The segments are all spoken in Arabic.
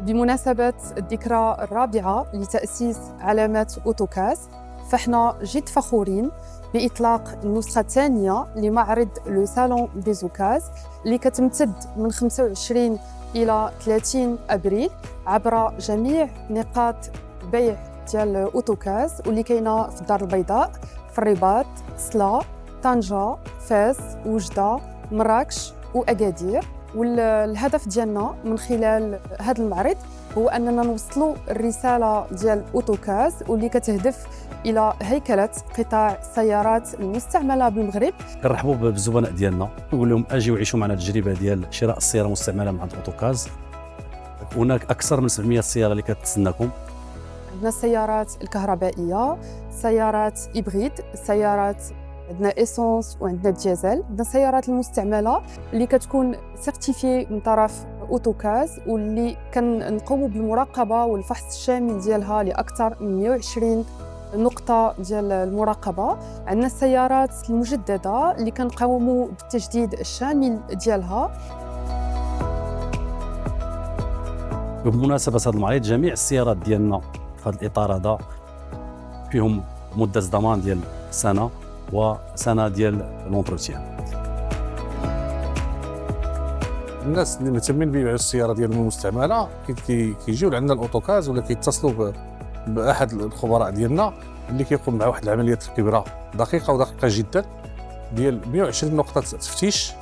بمناسبة الذكرى الرابعة لتأسيس علامة أوتوكاز، فإحنا جد فخورين بإطلاق النسخة الثانية لمعرض لو سالون دي زوكاز اللي كتمتد من 25 إلى 30 أبريل عبر جميع نقاط بيع ديال أوتوكاز، واللي كاينة في الدار البيضاء، في الرباط، سلا، طنجة، فاس، وجدة، مراكش وأكادير. والهدف ديالنا من خلال هذا المعرض هو أننا نوصلوا الرسالة ديال أوتوكاز واللي كتهدف إلى هيكلة قطاع السيارات المستعملة بالمغرب. كنرحبوا بالزبناء ديالنا، نقول لهم اجيو عيشوا معنا التجربه ديال شراء السياره المستعمله من عند أوتوكاز. هناك اكثر من 700 سياره اللي كتستناكم. عندنا السيارات الكهربائية، سيارات إبريد، سيارات عندنا إيسونس وعندنا ديزل، عندنا السيارات المستعملة اللي كتكون سيرتيفي من طرف أوتوكاز واللي كنقوموا بالمراقبة والفحص الشامل ديالها لأكثر من 120 نقطة ديال المراقبة. عندنا السيارات المجددة اللي كنقوموا بالتجديد الشامل ديالها. بمناسبه هذا المعرض جميع السيارات ديالنا في هذا الاطار هذا فيهم مده ضمان ديال سنه وسنه ديال لونتروتيان. الناس اللي مهتمين بيبيعوا السياره ديالهم المستعمله كيجيو لعندنا الاوتوكاز ولا كيتصلوا باحد الخبراء ديالنا اللي كيقوم مع واحد العمليه كبيره دقيقه جدا ديال 120 نقطه تفتيش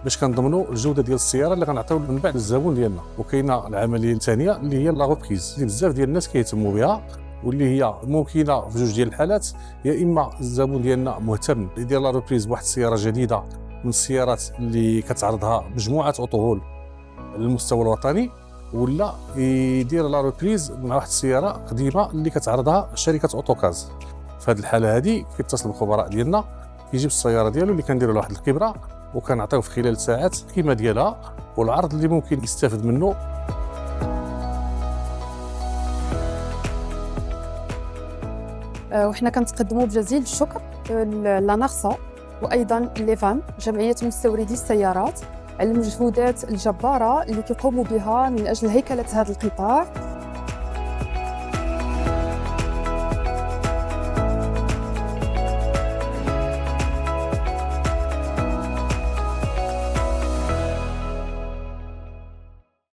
باش كنضمنوا الجوده ديال السياره اللي غنعطيو من بعد للزبون ديالنا. وكاينه العمليه الثانيه اللي هي لا ريبريز اللي بزاف ديال الناس كيهتموا بها، واللي هي ممكنه في جوج ديال الحالات، يا اما الزبون ديالنا مهتم يدير لا ريبريز بواحد السياره جديده من السيارات اللي كتعرضها مجموعه اوتوهول للمستوى الوطني، ولا يدير لا ريبريز مع واحد السياره قديمه اللي كتعرضها شركه اوتوكاز. في هذه الحاله هذه كيتصل بالخبراء ديالنا، كيجيب السياره ديالو اللي كنديروا له واحد الكبره وكنعطيوه في خلال ساعات القيمه ديالها والعرض اللي ممكن يستافد منه. وحنا كنتقدموا بجزيل الشكر لناغسا وايضا ليفان جمعيه مستوردي السيارات على المجهودات الجباره اللي كيقوموا بها من اجل هيكله هذا القطاع.